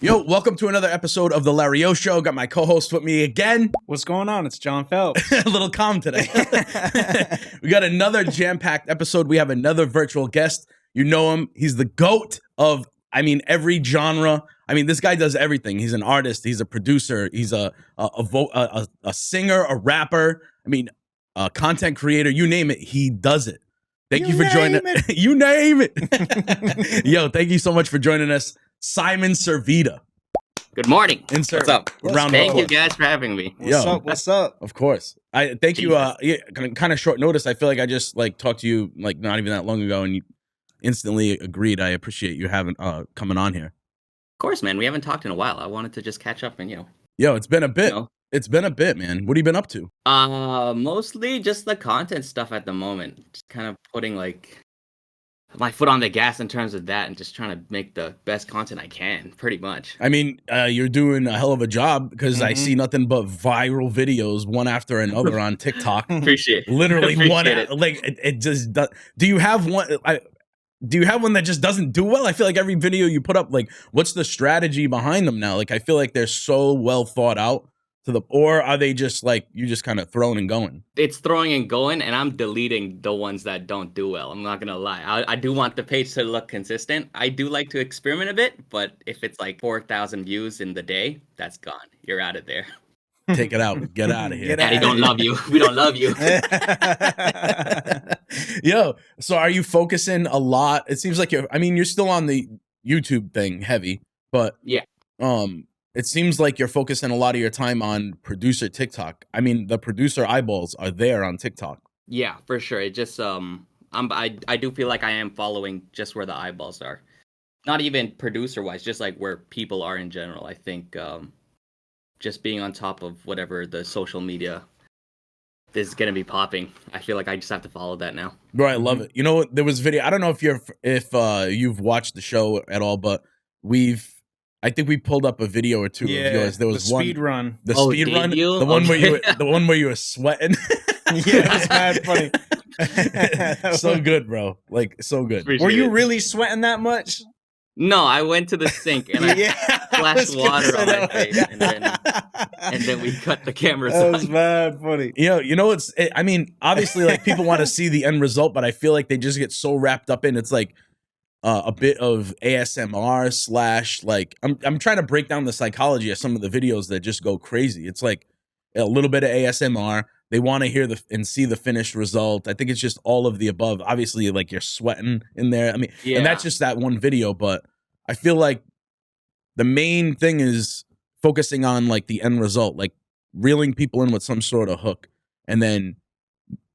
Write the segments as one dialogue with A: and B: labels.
A: Yo, welcome to another episode of the Larry Ohh Show. Got my co-host with me again.
B: What's going on? It's John Phelps.
A: A little calm today. We got another jam-packed episode. We have another virtual guest. You know him. He's the GOAT of, every genre. This guy does everything. He's an artist. He's a producer. He's a singer, a rapper. A content creator. You name it, he does it. Thank you for joining. You name it. Yo, thank you so much for joining us, Simon Servida.
C: Good morning.
A: Insert.
C: What's up?
A: Round
C: Thank
A: of
C: you
A: applause.
C: guys for having me.
B: What's up?
A: Of course. I thank
C: Jesus.
A: you. Kind of short notice. I feel like I just talked to you not even that long ago, and you instantly agreed. I appreciate you having coming on here.
C: Of course, man. We haven't talked in a while. I wanted to just catch up and
A: Yo, it's been a bit.
C: You know.
A: It's been a bit, man. What have you been up to?
C: Mostly just the content stuff at the moment. Just kind of putting my foot on the gas in terms of that, and just trying to make the best content I can. Pretty much.
A: You're doing a hell of a job because I see nothing but viral videos one after another on TikTok.
C: Appreciate it.
A: Literally one.
C: Appreciate it.
A: It just does. Do you have one? Do you have one that just doesn't do well? I feel like every video you put up, what's the strategy behind them now? I feel like they're so well thought out or are they just you just kind of throwing and going?
C: It's throwing and going, and I'm deleting the ones that don't do well. I'm not gonna lie. I do want the page to look consistent. I do like to experiment a bit, but if it's 4,000 views in the day, that's gone. You're out of there.
A: Take it out. Get out of here.
C: Daddy don't love you. We don't love you.
A: Yo, so are you focusing a lot? It seems like you're still on the YouTube thing heavy, but
C: Yeah.
A: It seems like you're focusing a lot of your time on producer TikTok. The producer eyeballs are there on TikTok.
C: Yeah, for sure. It just I do feel like I am following just where the eyeballs are. Not even producer wise, just where people are in general. I think just being on top of whatever the social media is gonna be popping. I feel like I just have to follow that now.
A: Bro, I love it. You know, there was video. I don't know if you've watched the show at all, but I think we pulled up a video or two of yours. There was one
B: speed run.
A: The speed run.
C: You?
A: The one where you were sweating.
B: Yeah, that's mad funny.
A: So good, bro. So good.
C: Appreciate
B: Were you
C: it.
B: really sweating that much?
C: No, I went to the sink and I splashed water on my face, and then we cut the cameras
B: That was
C: on.
B: mad funny.
A: You know, obviously, people want to see the end result, but I feel like they just get so wrapped up in it's a bit of ASMR / I'm trying to break down the psychology of some of the videos that just go crazy. It's a little bit of ASMR. They want to hear and see the finished result. I think it's just all of the above. Obviously, you're sweating in there. And that's just that one video. But I feel like the main thing is focusing on the end result, reeling people in with some sort of hook, and then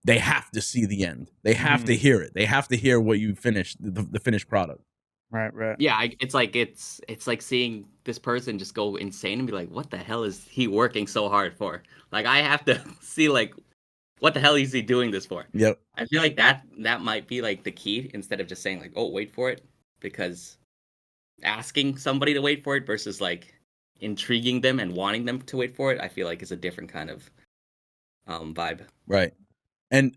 A: they have to see the end. They have to hear it. They have to hear what you finished, the finished product.
B: Right.
C: Yeah, it's like seeing this person just go insane and be like, what the hell is he working so hard for? I have to see what the hell is he doing this for?
A: Yep.
C: I feel like that might be the key, instead of just saying oh, wait for it, because asking somebody to wait for it versus intriguing them and wanting them to wait for it, I feel like is a different kind of vibe.
A: Right. And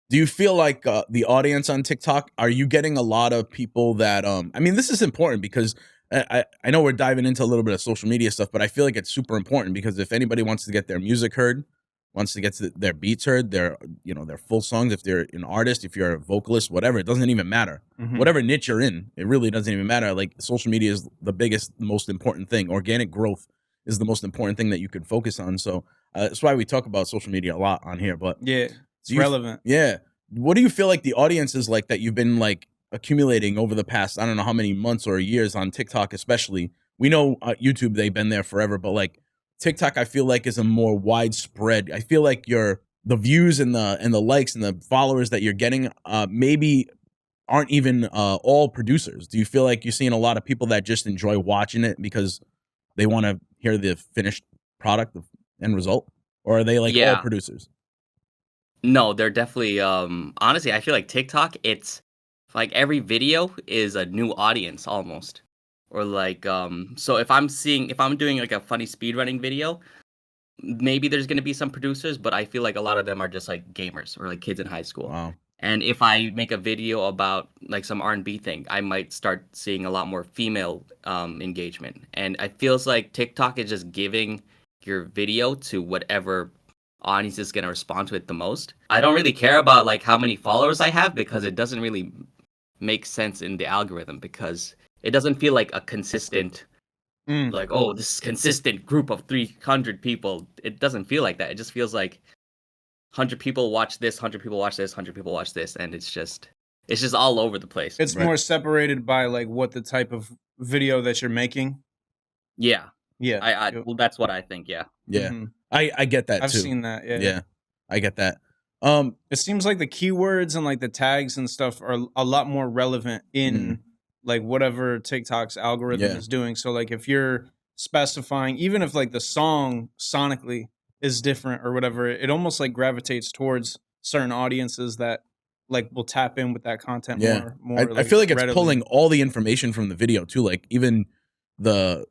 A: do you feel like the audience on TikTok, are you getting a lot of people that, this is important because I know we're diving into a little bit of social media stuff, but I feel like it's super important because if anybody wants to get their music heard, wants to get their beats heard, their full songs, if they're an artist, if you're a vocalist, whatever, it doesn't even matter. Whatever niche you're in, it really doesn't even matter. Social media is the biggest, most important thing. Organic growth is the most important thing that you can focus on. So that's why we talk about social media a lot on here. But
B: Yeah, it's relevant.
A: Yeah. What do you feel like the audience is that you've been accumulating over the past, I don't know how many months or years on TikTok, especially? We know YouTube, they've been there forever, but TikTok, I feel like is a more widespread. I feel like the views and the likes and the followers that you're getting maybe aren't even all producers. Do you feel like you're seeing a lot of people that just enjoy watching it because they want to hear the finished product, the end result? Or are they all producers?
C: No, they're definitely honestly, I feel like TikTok, it's every video is a new audience almost. Or so if I'm doing a funny speedrunning video, maybe there's going to be some producers, but I feel like a lot of them are just gamers or kids in high school.
A: Wow.
C: And if I make a video about like some R&B thing, I might start seeing a lot more female engagement. And it feels like TikTok is just giving your video to whatever audience is going to respond to it the most. I don't really care about like how many followers I have because it doesn't really make sense in the algorithm, because it doesn't feel like a consistent like, oh, this consistent group of 300 people. It doesn't feel like that. It just feels like 100 people watch this, 100 people watch this, 100 people watch this, and it's just all over the place.
B: It's more separated by like what the type of video that you're making.
C: Yeah.
B: Yeah.
C: Well, that's what I think. Yeah.
A: Yeah.
B: Mm-hmm.
A: I get that
B: I've
A: too.
B: seen that. Yeah.
A: Yeah. I get that.
B: It seems like the keywords and like the tags and stuff are a lot more relevant in like whatever TikTok's algorithm is doing. So like if you're specifying, even if like the song sonically is different or whatever, it almost like gravitates towards certain audiences that like will tap in with that content more.
A: I feel like it's pulling all the information from the video too, like even the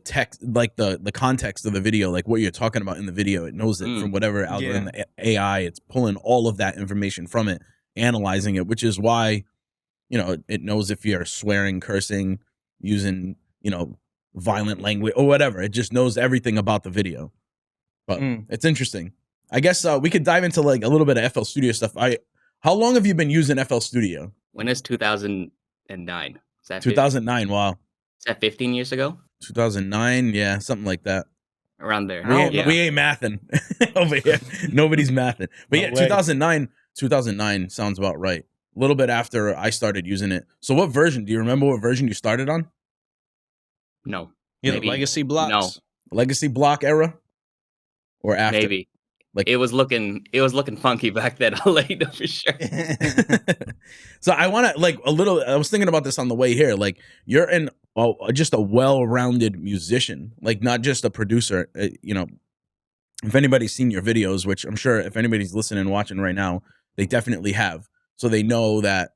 A: text, like the context of the video, like what you're talking about in the video, it knows it from whatever algorithm, the AI, it's pulling all of that information from it, analyzing it, which is why, you know, it knows if you're swearing, cursing, using, you know, violent language or whatever. It just knows everything about the video. But it's interesting. I guess we could dive into like a little bit of FL Studio stuff. How long have you been using FL Studio?
C: When is 2009? Is that
A: 2009? Wow.
C: Is that 15 years ago?
A: 2009, yeah, something like that.
C: Around there.
A: We ain't mathing over here. Nobody's mathing. But yeah, 2009 sounds about right. A little bit after I started using it. So what version? Do you remember what version you started on?
C: No.
B: Yeah, the Legacy blocks.
C: No.
A: Legacy block era? Or after?
C: Maybe.
A: Like
C: it was looking funky back then. I'll let you know for sure.
A: So I want to like a little. I was thinking about this on the way here. Like you're just a well-rounded musician, like not just a producer. You know, if anybody's seen your videos, which I'm sure if anybody's listening and watching right now, they definitely have. So they know that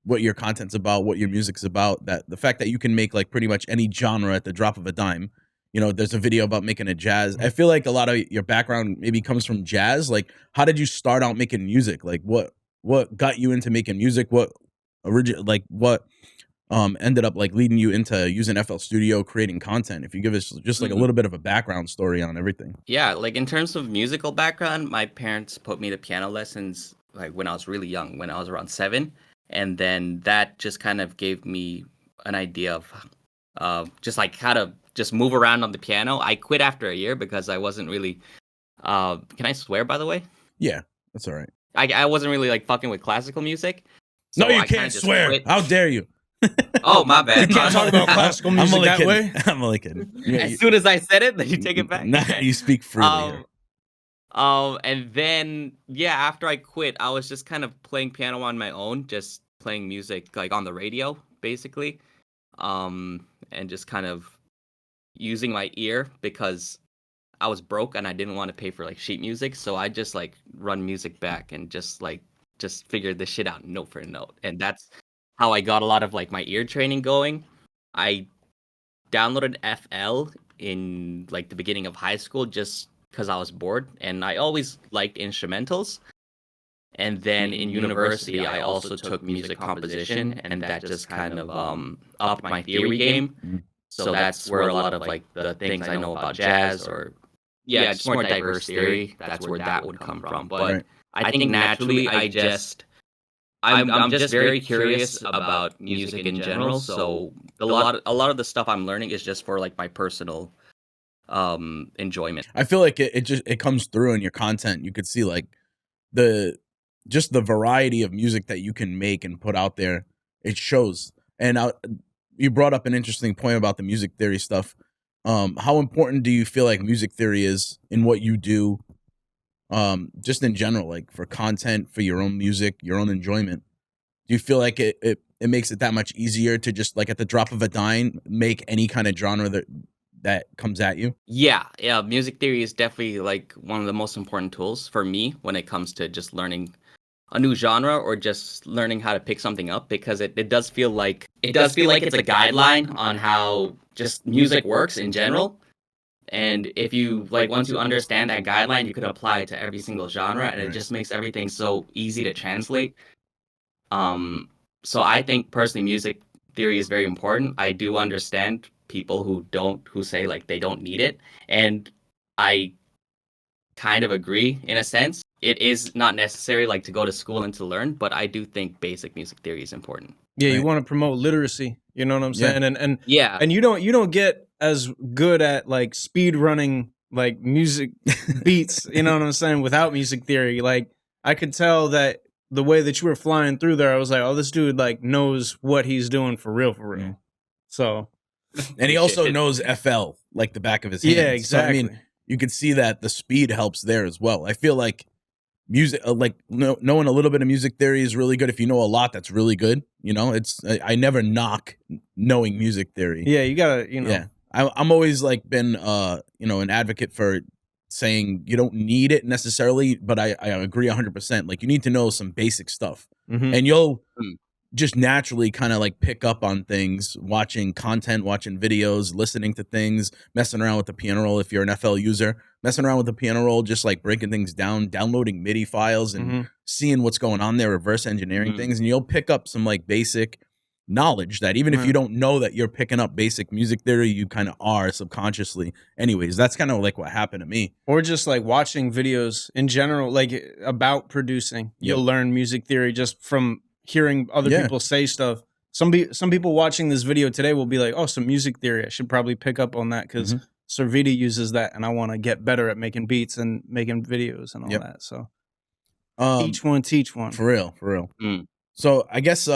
A: what your content's about, what your music's about. That the fact that you can make like pretty much any genre at the drop of a dime. You know, there's a video about making a jazz. I feel like a lot of your background maybe comes from jazz. Like, how did you start out making music? Like, what got you into making music? What ended up like leading you into using FL Studio, creating content? If you give us just like a little bit of a background story on everything.
C: Yeah, like in terms of musical background, my parents put me to piano lessons like when I was really young, when I was around 7, and then that just kind of gave me an idea of just like how to just move around on the piano. I quit after a year because I wasn't really can I swear, by the way?
A: Yeah, that's all right.
C: I wasn't really like fucking with classical music. So
A: no, you can't swear. Quit. How dare you?
C: Oh, my bad.
B: You can't talk about classical music that way.
A: I'm only kidding.
C: As soon as I said it, then you take it back.
A: Nah, you speak freely here.
C: And then after I quit, I was just kind of playing piano on my own, just playing music like on the radio, basically. And just kind of using my ear because I was broke and I didn't want to pay for like sheet music, so I just like run music back and just figured this shit out note for note, and that's how I got a lot of like my ear training going. I downloaded FL in like the beginning of high school just because I was bored, and I always liked instrumentals. And then in university, I also took music composition, and that just kind of upped my theory game. So that's where a lot of like the things I know about jazz or just more diverse theory, that's where that would come from. But I think naturally I'm just very curious about music in general. So a lot of the stuff I'm learning is just for like my personal enjoyment.
A: I feel like it comes through in your content. You could see like the variety of music that you can make and put out there. It shows. And you brought up an interesting point about the music theory stuff. How important do you feel like music theory is in what you do? Just in general, like for content, for your own music, your own enjoyment. Do you feel like it makes it that much easier to just like at the drop of a dime make any kind of genre that comes at you? Yeah. Music theory is definitely like one of the most important tools for me when it comes to just learning a new genre or just learning how to pick something up, because it does feel like it's a guideline on how just music works in general.
C: And if you like, once you understand that guideline, you could apply it to every single genre, and it just makes everything so easy to translate. So I think personally, music theory is very important. I do understand people who say like they don't need it, and I kind of agree in a sense. It is not necessary like to go to school and to learn, but I do think basic music theory is important.
B: Yeah, you want to promote literacy. You know what I'm saying? And
C: yeah,
B: and you don't get as good at like speed running like music beats. You know what I'm saying? Without music theory, like I could tell that the way that you were flying through there, I was like, oh, this dude like knows what he's doing for real.
A: Yeah.
B: So,
A: and he also knows FL like the back of his hand.
B: Yeah, exactly.
A: So, I mean, you can see that the speed helps there as well. I feel like music, like knowing a little bit of music theory is really good. If you know a lot, that's really good. You know, I never knock knowing music theory.
B: Yeah, you gotta, you know.
A: Yeah, I'm always like been an advocate for saying you don't need it necessarily, but I agree 100%. Like you need to know some basic stuff, and you'll just naturally kind of like pick up on things, watching content, watching videos, listening to things, messing around with the piano roll if you're an FL user, messing around with the piano roll, just like breaking things down, downloading MIDI files and seeing what's going on there, reverse engineering things, and you'll pick up some like basic knowledge that even if you don't know that you're picking up basic music theory, you kind of are subconsciously. Anyways, that's kind of like what happened to me.
B: Or just like watching videos in general, like about producing. You'll learn music theory just from hearing other people say stuff. Some people watching this video today will be like, oh, some music theory. I should probably pick up on that because Servida uses that and I want to get better at making beats and making videos and all that. So each one teach one.
A: For real. So I guess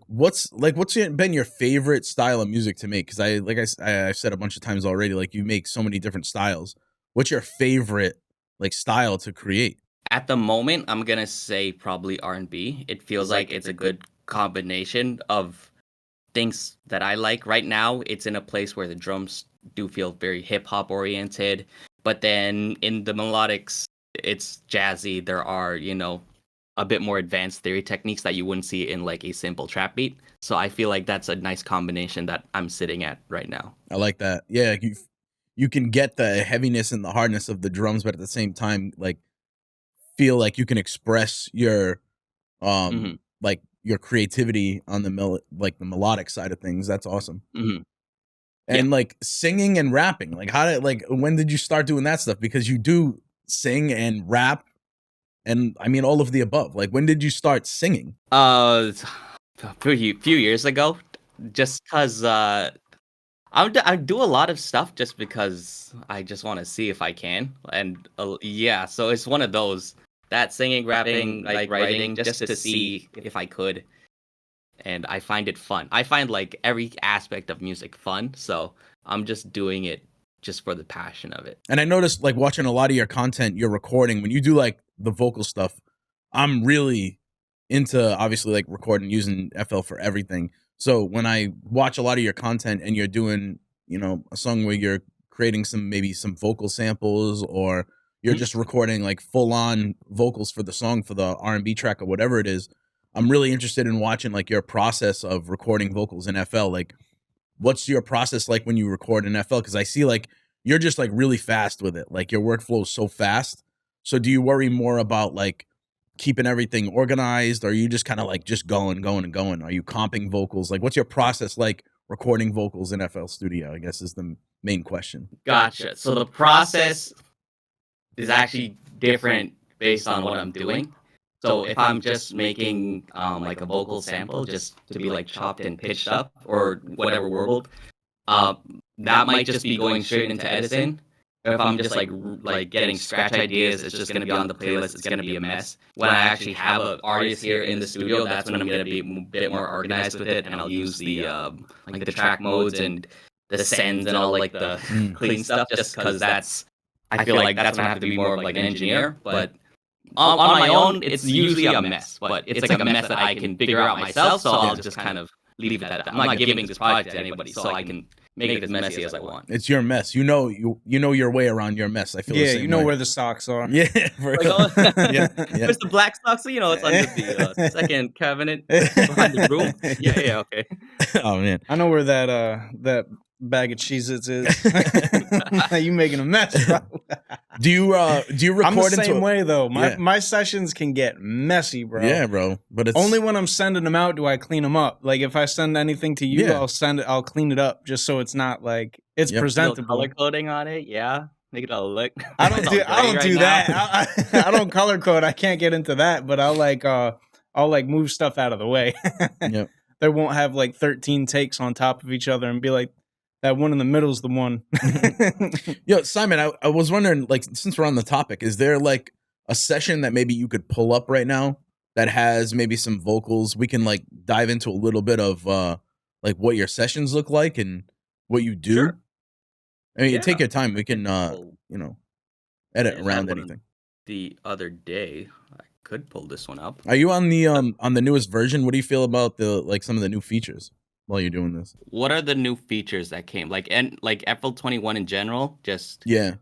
A: what's been your favorite style of music to make? Because I've said a bunch of times already, like you make so many different styles. What's your favorite like style to create?
C: At the moment, I'm gonna say probably R&B. It feels like it's a good combination of things that I like. Right now, it's in a place where the drums do feel very hip hop oriented, but then in the melodics, it's jazzy. There are, a bit more advanced theory techniques that you wouldn't see in like a simple trap beat. So I feel like that's a nice combination that I'm sitting at right now.
A: I like that. Yeah, you can get the heaviness and the hardness of the drums, but at the same time, like feel like you can express your like your creativity on the the melodic side of things. That's awesome. And like singing and rapping, like when did you start doing that stuff? Because you do sing and rap. And I mean, all of the above. Like, when did you start singing?
C: A few years ago, just because I do a lot of stuff just because I just want to see if I can. And so it's one of those, that singing, rapping, like writing, just to see if I could. And I find it fun. I find like every aspect of music fun. So I'm just doing it just for the passion of it.
A: And I noticed like watching a lot of your content, you're recording, when you do like the vocal stuff, I'm really into obviously like recording using FL for everything. So when I watch a lot of your content and you're doing, a song where you're creating maybe some vocal samples, or you're just recording like full on vocals for the song, for the R&B track or whatever it is, I'm really interested in watching like your process of recording vocals in FL. Like, what's your process like when you record in FL? Because I see like you're just like really fast with it. Like your workflow is so fast. So do you worry more about like keeping everything organized, or are you just kind of like just going? Are you comping vocals? Like, what's your process like recording vocals in FL Studio, I guess is the main question.
C: Gotcha. So the process is actually different based on what I'm doing. So if I'm just making like a vocal sample just to be like chopped and pitched up or whatever warbled, that might just be going straight into editing. If I'm just like getting scratch ideas, it's just gonna be on the playlist. It's gonna be a mess. When I actually have an artist here in the studio, that's when I'm gonna be a bit more organized with it, and I'll use the like the track modes and the sends and all like the clean stuff, just because I feel like that's when I have to be more of like an engineer. But on my own, it's usually a mess. But it's like a mess that I can figure out myself, so I'll just kind of leave it at that. I'm not giving this project to anybody, so I can make it as messy as I want.
A: It's your mess. You know your way around your mess. I feel the same way.
B: Where the socks are.
A: Yeah.
C: There's the black socks, so it's under the second cabinet behind the room. Yeah, okay.
A: Oh man,
B: I know where that bag of Cheez-Its is. You making a mess, bro.
A: Do you record
B: I'm the
A: into
B: same way though.
A: Yeah.
B: My sessions can get messy, bro.
A: Yeah, bro. But it's
B: only when I'm sending them out do I clean them up. Like if I send anything to you,
A: Yeah.
B: I'll clean it up just so it's not like it's
A: Yep.
B: presentable.
C: Color coding on it, yeah. Make it all look.
B: I don't do that. I don't color code. I can't get into that, but I'll like move stuff out of the way.
A: Yep.
B: They won't have like 13 takes on top of each other and be like, that one in the middle is the one.
A: Yo, Simon, I was wondering, like, since we're on the topic, is there like a session that maybe you could pull up right now that has maybe some vocals? We can like dive into a little bit of like what your sessions look like and what you do.
C: Sure.
A: I mean,
C: Yeah.
A: take your time. We can you know, edit
C: I
A: around
C: had one
A: anything.
C: The other day, I could pull this one up.
A: Are you on the newest version? What do you feel about the like some of the new features while you're doing this?
C: What are the new features that came? Like FL21 in general, just
A: Yeah.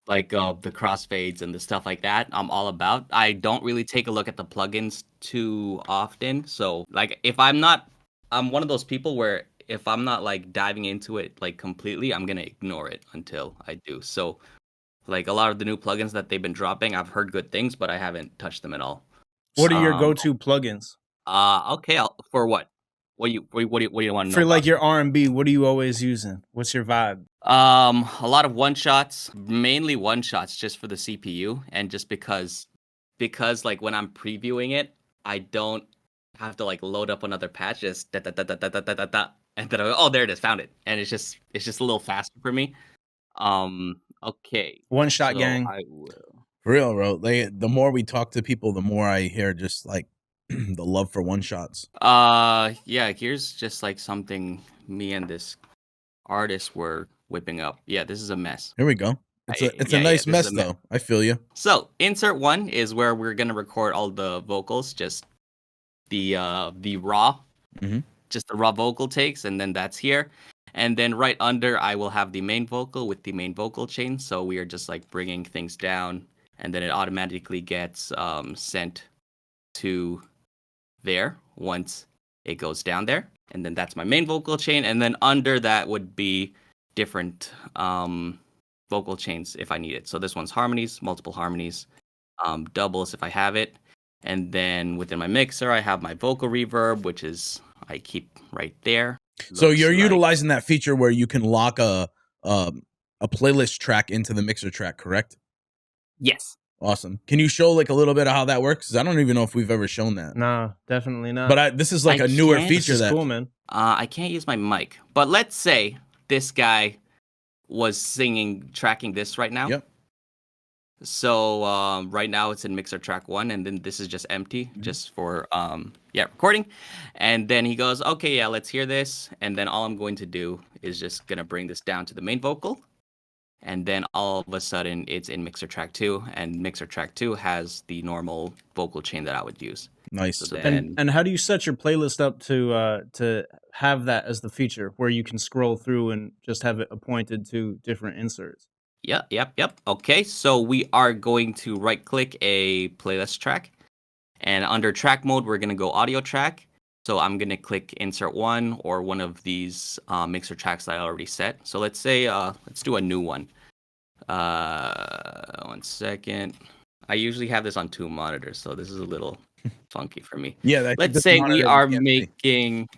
C: like the crossfades and the stuff like that. I'm all about. I don't really take a look at the plugins too often. So like I'm one of those people where if I'm not like diving into it like completely, I'm gonna ignore it until I do. So like a lot of the new plugins that they've been dropping, I've heard good things, but I haven't touched them at all.
B: What are your go-to plugins?
C: Okay, for what? What do you want to know?
B: For like your R&B, what are you always using? What's your vibe?
C: A lot of one shots, mainly one shots, just for the CPU, and just because like when I'm previewing it, I don't have to like load up another patch, just da da da da da da da da, and then oh, there it is, found it, and it's just a little faster for me. Okay,
B: One shot
C: so
B: gang.
C: I will.
A: For real, bro. The more we talk to people, the more I hear just like the love for one shots.
C: Yeah, here's just like something me and this artist were whipping up. Yeah, this is a mess.
A: Here we go. It's a nice mess though. I feel you.
C: So insert one is where we're gonna record all the vocals, just the raw, just the raw vocal takes, and then that's here. And then right under, I will have the main vocal with the main vocal chain. So we are just like bringing things down, and then it automatically gets sent to there once it goes down there. And then that's my main vocal chain. And then under that would be different vocal chains if I need it. So this one's harmonies, multiple harmonies, doubles if I have it. And then within my mixer, I have my vocal reverb, which is I keep right there.
A: So you're utilizing that feature where you can lock a playlist track into the mixer track, correct?
C: Yes.
A: Awesome. Can you show like a little bit of how that works? Because I don't even know if we've ever shown that.
B: No, definitely not.
A: But this is like a newer feature.
B: This is cool, man.
C: I can't use my mic, but let's say this guy was tracking this right now.
A: Yep.
C: So right now it's in mixer track 1, and then this is just empty, just for recording. And then he goes, okay, yeah, let's hear this. And then all I'm going to do is just gonna bring this down to the main vocal. And then all of a sudden it's in mixer track 2, and mixer track 2 has the normal vocal chain that I would use.
A: Nice.
C: So then,
B: and how do you set your playlist up to have that as the feature where you can scroll through and just have it appointed to different inserts?
C: Yep. Okay, so we are going to right-click a playlist track, and under track mode, we're gonna go audio track. So I'm gonna click insert 1 or one of these mixer tracks that I already set. So let's say let's do a new one. 1 second. I usually have this on 2 monitors, so this is a little funky for me.
A: Yeah.
C: Let's say we are making.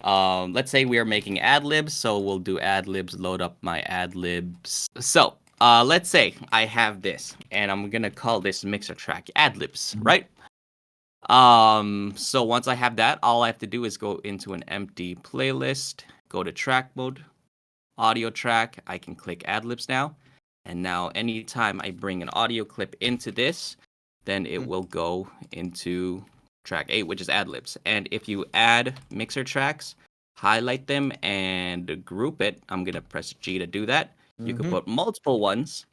C: Let's say we are making ad libs, so we'll do ad libs. Load up my ad libs. So let's say I have this, and I'm gonna call this mixer track ad libs, right? So once I have that, all I have to do is go into an empty playlist, go to track mode, audio track. I can click ad libs now, and now anytime I bring an audio clip into this, then it will go into track 8, which is ad libs. And if you add mixer tracks, highlight them and group it, I'm gonna press G to do that. You can put multiple ones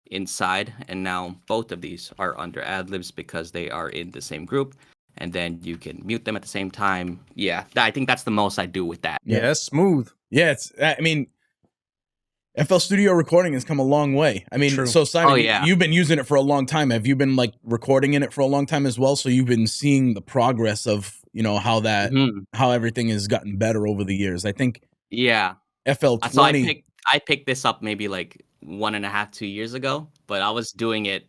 C: inside, and now both of these are under ad libs because they are in the same group, and then you can mute them at the same time. Yeah, I think that's the most I do with that.
B: Yeah, that's smooth.
A: Yeah, I mean, FL Studio recording has come a long way. I mean, so Simon, you've been using it for a long time. Have you been like recording in it for a long time as well? So you've been seeing the progress of, you know, how that how everything has gotten better over the years. I think.
C: Yeah.
A: FL20.
C: So I picked this up maybe like 1.5, 2 years ago, but I was doing it.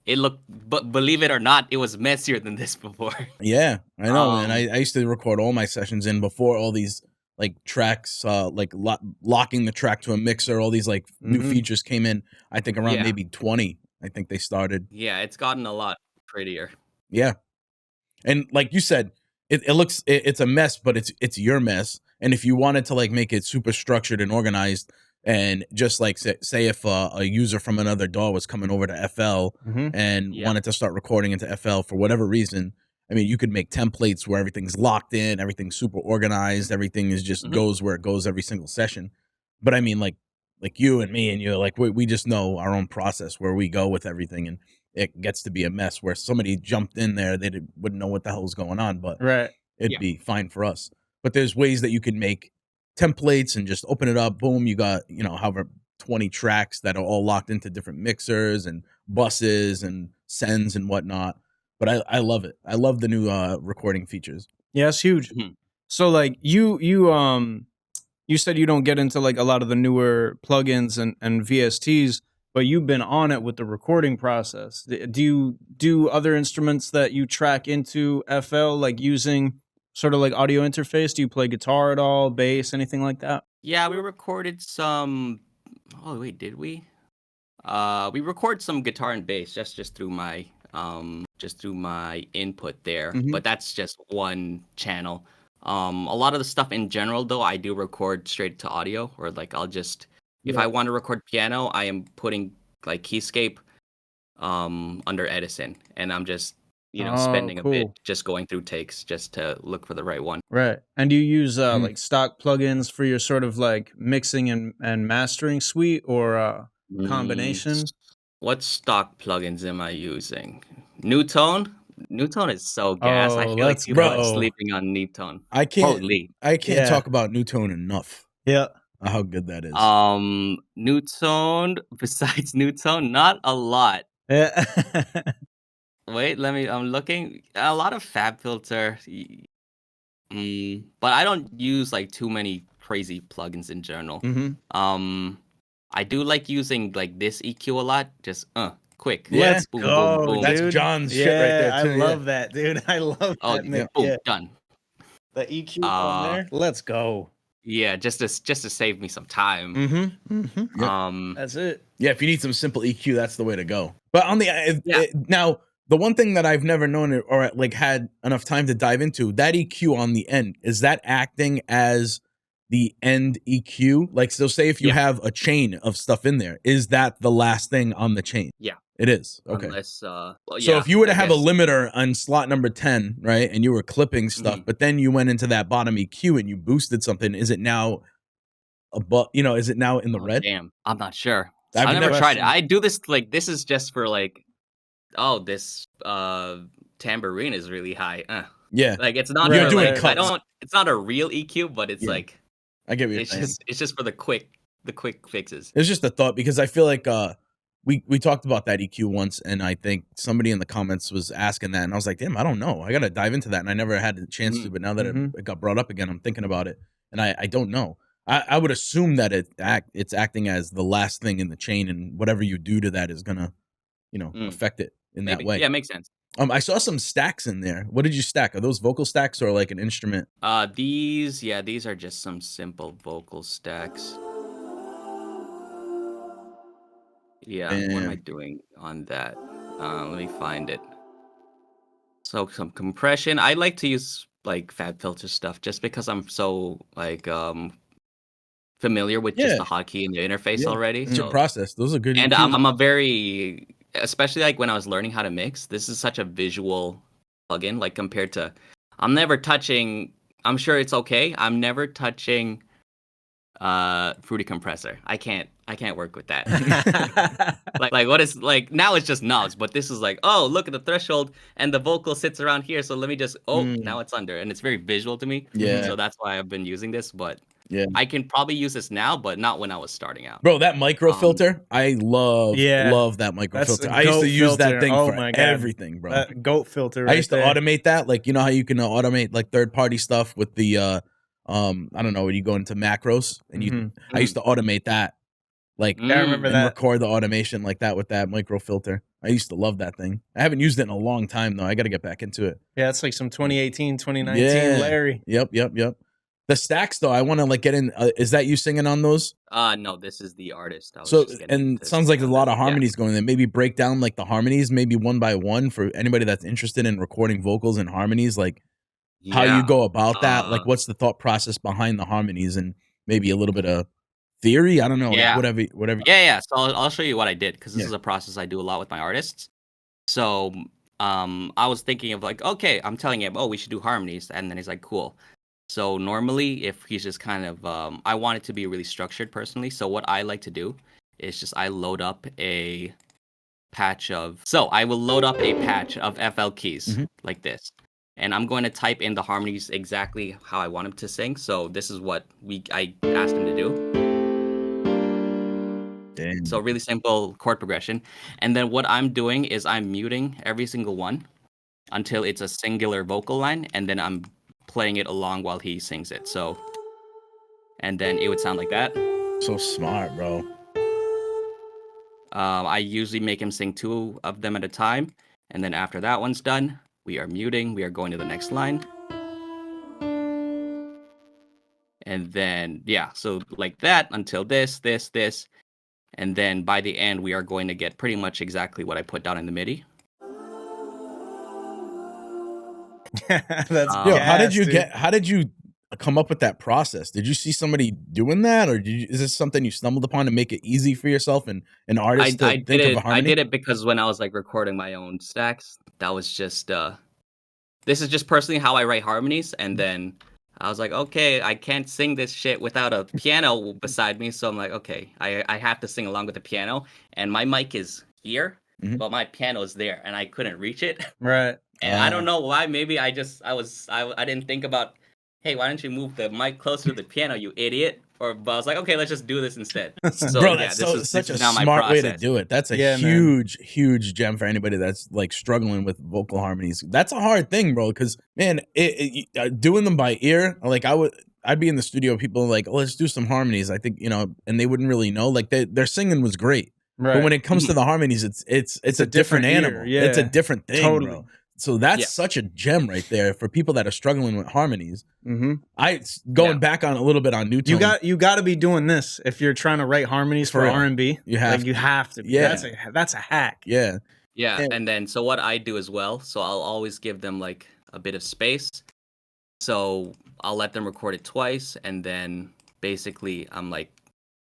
C: It looked, but believe it or not, it was messier than this before.
A: Yeah, I know, man. I used to record all my sessions in before all these like tracks, like locking the track to a mixer. All these like new features came in. I think around maybe 20. I think they started.
C: Yeah, it's gotten a lot prettier.
A: Yeah, and like you said, it looks it's a mess, but it's your mess. And if you wanted to like make it super structured and organized, and just like say if a user from another DAW was coming over to FL and wanted to start recording into FL for whatever reason, I mean, you could make templates where everything's locked in, everything's super organized, everything is just goes where it goes every single session. But I mean, like you and me and you, like we just know our own process where we go with everything, and it gets to be a mess where somebody jumped in there, they wouldn't know what the hell was going on, but it'd be fine for us. But there's ways that you can make templates and just open it up, boom, you got, however 20 tracks that are all locked into different mixers and buses and sends and whatnot. But I love it. I love the new recording features.
B: Yeah, it's huge. So like you said you don't get into like a lot of the newer plugins and VSTs, but you've been on it with the recording process. Do you do other instruments that you track into FL, like using sort of like audio interface? Do you play guitar at all, bass, anything like that?
C: Yeah, we recorded some. Oh wait, did we? We record some guitar and bass just through my input there. But that's just one channel. A lot of the stuff in general, though, I do record straight to audio, or like I'll just if I want to record piano, I am putting like Keyscape under Edison, and I'm just spending a bit just going through takes just to look for the right one.
B: Right. And do you use like stock plugins for your sort of like mixing and mastering suite, or combination?
C: What stock plugins am I using? Newtone? Newtone is so gas. I feel like people are sleeping on Newtone.
A: I can't talk about Newtone enough.
B: Yeah.
A: How good that is.
C: Newtone, besides Newtone, not a lot.
B: Yeah.
C: Wait, I'm looking. A lot of FabFilter. But I don't use like too many crazy plugins in general. I do like using like this EQ a lot. Just quick.
B: Let's
C: boom,
B: go,
C: boom, boom.
A: That's John's shit right there too.
B: I love that, dude. I love that.
C: Boom, done.
B: The EQ on there. Let's go.
C: Yeah, just to save me some time.
B: That's it.
A: Yeah, if you need some simple EQ, that's the way to go. But on the now, the one thing that I've never known or like had enough time to dive into, that EQ on the end, is that acting as the end EQ? Like, so say if you have a chain of stuff in there, is that the last thing on the chain?
C: Yeah.
A: It is. Okay.
C: Unless,
A: so if you were to have a limiter on slot number 10, right, and you were clipping stuff, but then you went into that bottom EQ and you boosted something, is it now is it now in the red?
C: Damn, I'm not sure. I've never tried it. I do this like, this is just for like, this tambourine is really high.
A: Yeah.
C: Like it's not
A: You're doing cuts.
C: It's not a real EQ, but it's like,
A: I get what you're saying.
C: It's just for the quick fixes.
A: It's just a thought, because I feel like we talked about that EQ once, and I think somebody in the comments was asking that, and I was like, damn, I don't know. I got to dive into that, and I never had the chance to, but now that it got brought up again, I'm thinking about it, and I don't know. I would assume that it's acting as the last thing in the chain, and whatever you do to that is gonna, affect it in that way.
C: Yeah, makes sense.
A: I saw some stacks in there. What did you stack? Are those vocal stacks or like an instrument?
C: These are just some simple vocal stacks. Yeah, what am I doing on that? Let me find it. So some compression. I like to use like FabFilter stuff just because I'm so like familiar with just the hotkey and the interface already.
A: It's your process. Those are good.
C: And I'm a very, especially like when I was learning how to mix, this is such a visual plugin, like compared to, I'm never touching, I'm sure it's okay, I'm never touching Fruity Compressor. I can't work with that. like what is, like, now it's just knobs, but this is like, oh, look at the threshold and the vocal sits around here, so let me just, now it's under, and it's very visual to me. So that's why I've been using this, but I can probably use this now, but not when I was starting out.
A: Bro, that micro filter, I love that micro filter. I used to use that thing for everything, bro.
B: That goat filter.
A: I used to automate that, like, you know how you can automate like third-party stuff with the I don't know, when you go into macros and I used to automate that, like,
B: Yeah, I remember
A: and
B: that.
A: record the automation like that with that micro filter. I used to love that thing. I haven't used it in a long time though. I got to get back into it.
B: Yeah, it's like some 2018, 2019 Larry.
A: Yep. The stacks though, I want to like get in. Is that you singing on those?
C: No, this is the artist.
A: So, and it sounds like there's a lot of harmonies going there. Maybe break down like the harmonies, maybe one by one for anybody that's interested in recording vocals and harmonies, like how you go about that. Like, what's the thought process behind the harmonies, and maybe a little bit of theory. I don't know.
C: Yeah.
A: Like whatever.
C: Yeah. So I'll show you what I did, because this is a process I do a lot with my artists. So I was thinking of like, okay, I'm telling him, oh, we should do harmonies, and then he's like, cool. So normally, if he's just kind of, I want it to be really structured personally. So what I like to do is just I load up a patch of. So I will load up a patch of FL keys like this, and I'm going to type in the harmonies exactly how I want him to sing. So this is what I asked him to do.
A: Dang.
C: So really simple chord progression. And then what I'm doing is I'm muting every single one until it's a singular vocal line, and then I'm playing it along while he sings it. So, and then it would sound like that.
A: So smart, bro.
C: I usually make him sing 2 of them at a time, and then after that one's done, we are muting. We are going to the next line. And then, yeah, so like that until this. And then by the end, we are going to get pretty much exactly what I put down in the MIDI.
B: That's
A: how did you come up with that process? Did you see somebody doing that, or is this something you stumbled upon to make it easy for yourself and an artist to think of a harmony?
C: I did it because when I was like recording my own stacks, that was just this is just personally how I write harmonies. And then I was like, okay, I can't sing this shit without a piano beside me, so I'm like, okay, I have to sing along with the piano, and my mic is here, but my piano is there, and I couldn't reach it.
B: Right.
C: And I don't know why. Maybe I didn't think about, hey, why don't you move the mic closer to the piano, you idiot? But I was like, okay, let's just do this instead. So,
A: bro,
C: yeah,
A: that's such a smart way to do it. That's a huge gem for anybody that's like struggling with vocal harmonies. That's a hard thing, bro, because man, doing them by ear, like I'd be in the studio, people are like, oh, let's do some harmonies. I think, and they wouldn't really know. Like their singing was great. Right. But when it comes to the harmonies, it's a different animal. Yeah. It's a different thing, totally. Bro. So that's such a gem right there for people that are struggling with harmonies. Going back on a little bit on Newtone.
B: You got to be doing this if you're trying to write harmonies for R&B. You have to. Yeah, that's a hack.
A: Yeah.
C: And then so what I do as well. So I'll always give them like a bit of space. So I'll let them record it twice, and then basically I'm like,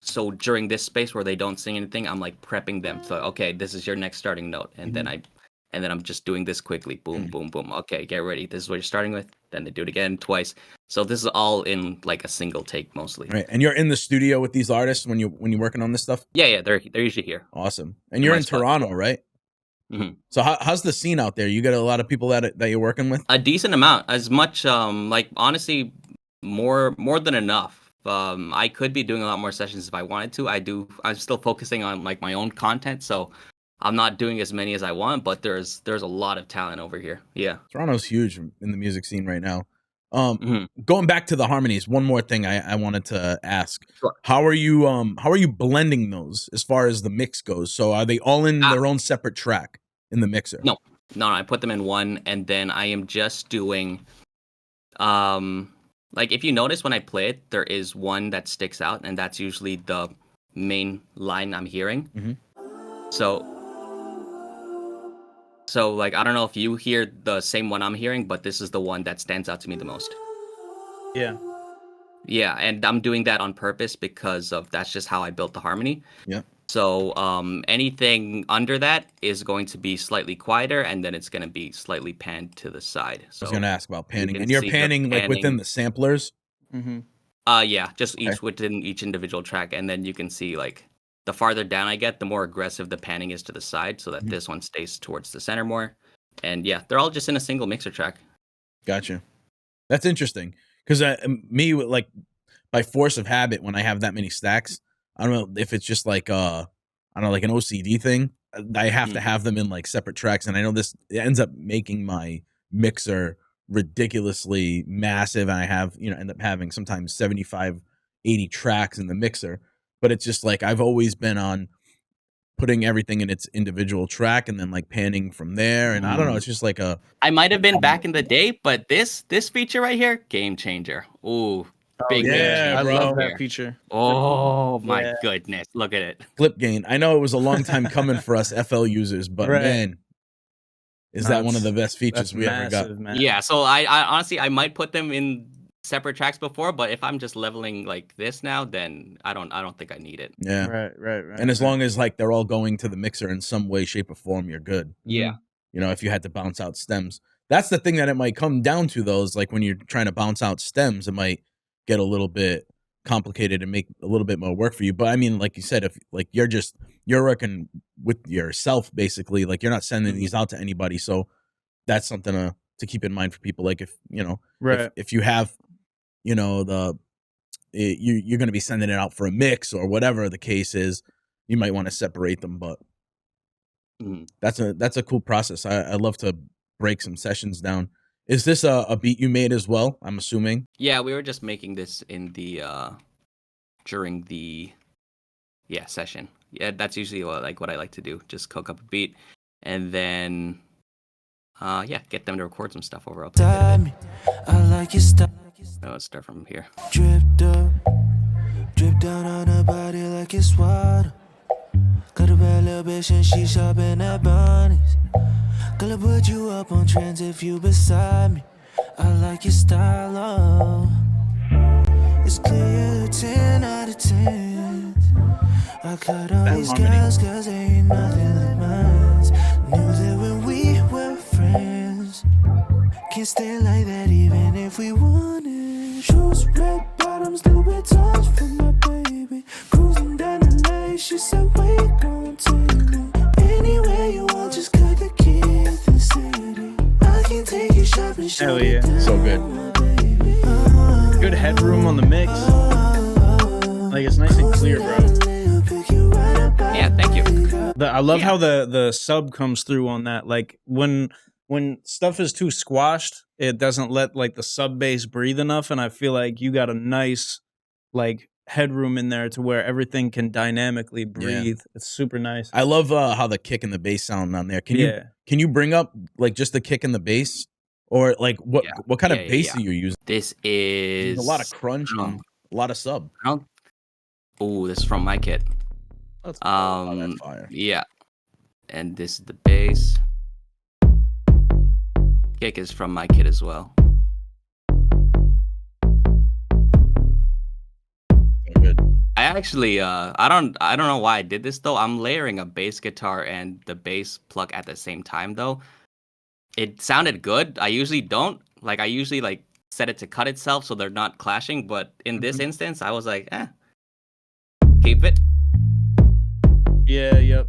C: so during this space where they don't sing anything, I'm like prepping them. So okay, this is your next starting note, and then I'm just doing this quickly. Boom, boom, boom. Okay, get ready. This is what you're starting with. Then they do it again twice. So this is all in like a single take mostly.
A: Right. And you're in the studio with these artists when you're working on this stuff?
C: Yeah, they're usually here.
A: Awesome. And you're in Toronto, right? So how's the scene out there? You got a lot of people that you're working with?
C: A decent amount. As much like honestly more than enough. I could be doing a lot more sessions if I wanted to. I'm still focusing on like my own content, so I'm not doing as many as I want, but there's a lot of talent over here. Yeah.
A: Toronto's huge in the music scene right now. Going back to the harmonies, one more thing I wanted to ask.
C: Sure.
A: How are you blending those as far as the mix goes? So are they all in their own separate track in the mixer?
C: No, I put them in one, and then I am just doing like if you notice when I play it, there is one that sticks out, and that's usually the main line I'm hearing. So like, I don't know if you hear the same one I'm hearing, but this is the one that stands out to me the most.
B: Yeah.
C: Yeah, and I'm doing that on purpose because that's just how I built the harmony.
A: Yeah.
C: So anything under that is going to be slightly quieter, and then it's going to be slightly panned to the side. So
A: I was going to ask about panning. And you're panning like within the samplers?
C: Yeah, just within each individual track. And then you can see like the farther down I get, the more aggressive the panning is to the side, so that this one stays towards the center more. And yeah, they're all just in a single mixer track.
A: Gotcha. That's interesting. Because me, like, by force of habit, when I have that many stacks, I don't know if it's just like like an OCD thing. I have to have them in like separate tracks, and I know this ends up making my mixer ridiculously massive, and I have, end up having sometimes 75, 80 tracks in the mixer. But it's just like I've always been on putting everything in its individual track and then like panning from there. And I don't know, it's just like
C: I might have been back in the day, but this feature right here, game changer. Ooh, big
B: I
A: bro.
B: love that feature.
C: Oh my goodness, look at it.
A: Clip gain. I know it was a long time coming for us FL users, but man, is that one of the best features we ever got?
B: Man.
C: Yeah, so I honestly I might put them in separate tracks before, but if I'm just leveling like this now, then I don't think I need it.
A: Yeah.
B: Right.
A: And as long as like they're all going to the mixer in some way, shape, or form, you're good.
C: Yeah.
A: If you had to bounce out stems. That's the thing that it might come down to, though, is like when you're trying to bounce out stems, it might get a little bit complicated and make a little bit more work for you. But I mean, like you said, if like you're working with yourself, basically, like you're not sending these out to anybody. So that's something to keep in mind for people. Like if if you have you're going to be sending it out for a mix or whatever the case is, you might want to separate them. But that's a cool process. I love to break some sessions down. Is this a beat you made as well? I'm assuming.
C: Yeah, we were just making this in the during the session. Yeah, that's usually what I like to do. Just cook up a beat and then get them to record some stuff over up. I like your stuff. Let's start from here. Dripped up, drip down on her body like it's water. Got a bad little bitch and she shopping at Harmonies. Gonna put you up on trends if you beside me. I like your style, oh. It's clear 10 out of 10. I cut all these girls cause they ain't nothing like mine. Knew that when we were friends. Can't stay like that even if we wanted. Shoes, red bottoms, Louis Vuittons for my baby. Cruising down the lane, she said we gon' take me anywhere you want, just cut the key in the city. I can take you shopping.
B: Hell yeah,
A: so good.
B: Good headroom on the mix. Like it's nice and clear, bro.
C: Yeah, thank you.
B: I love how the sub comes through on that. Like when stuff is too squashed, it doesn't let like the sub bass breathe enough, and I feel like you got a nice like headroom in there to where everything can dynamically breathe. It's super nice.
A: I love how the kick and the bass sound on there. Can you bring up like just the kick and the bass, or like what kind of bass are you using?
C: This is
A: a lot of crunch and a lot of sub.
C: Oh, this is from my kit.
A: That's fire.
C: Yeah, and this is the bass. Kick is from my kit as well.
A: Good.
C: I actually I don't know why I did this though. I'm layering a bass guitar and the bass pluck at the same time though. It sounded good. I usually don't. Like I usually like set it to cut itself so they're not clashing, but in this instance I was like, keep it.
B: Yeah, yep.